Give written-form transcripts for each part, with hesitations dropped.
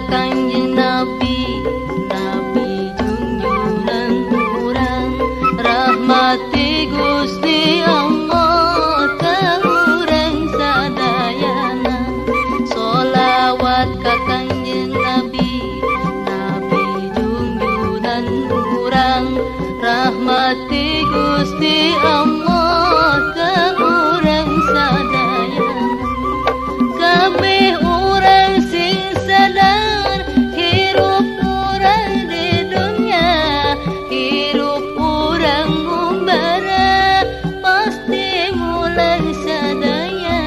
Kanjeng Nabi, Nabi junjungan urang, rahmati Gusti Allah ka urang sadayana. Sholawat ka Kanjeng Nabi, Nabi junjungan urang, rahmati Gusti Allah ka urang sadayana. Kabeh urang sing sadar hirup urang di dunia, hirup urang ngumbara pasti mulai sadaya.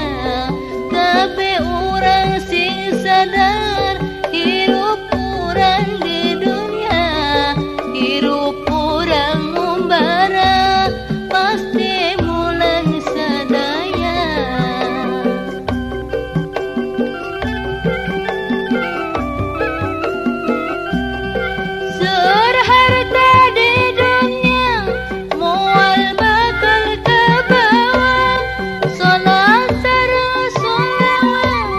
Kabeh urang sing sadar hirup urang di dunia, hirup urang ngumbara pasti mulai sadaya. Harta di dunia mual bakal ke bawah, salat sareng sholawat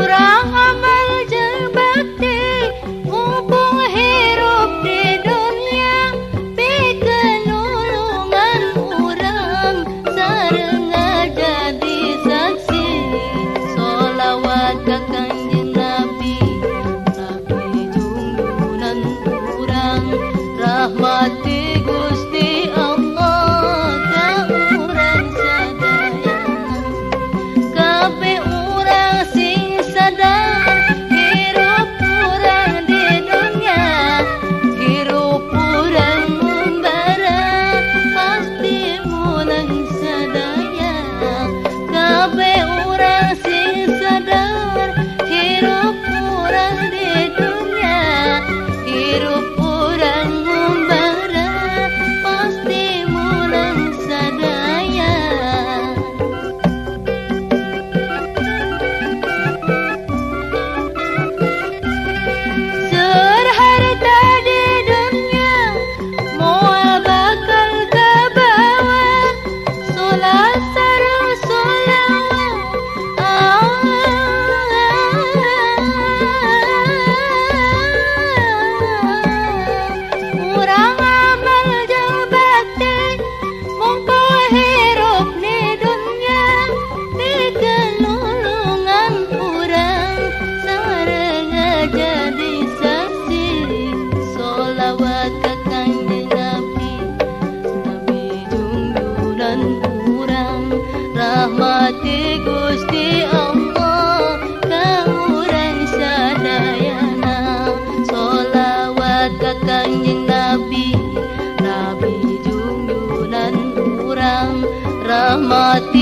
urang amal jeung bakti mumpung hirup di dunia, pikeun nulungan urang sareng jadi saksi. Sholawat ka Kanjeng Nabi, Nabi junjungan urang, rahmati Gusti Allah ka urang sadayana. Kabeh urang sing sadar hirup urang di dunia, hirup urang ngumbara pasti mulai sadaya. Kabeh urang sing sadar hirup urang di dunia, hirup urang ngumbara pasti mulai sadaya. Harta di dunia moal bakal ke bawah, salat sareng sholawat urang amal jeung bakti mumpung hirup di dunia, pikeun nulungan urang sareng jadi saksi. Sholawat ka Kanjeng Nabi, Nabi junjungan urang, rahmati Gusti Allah ka urang sadayana. Sholawat ka Kanjeng Nabi, Nabi junjungan urang, rahmati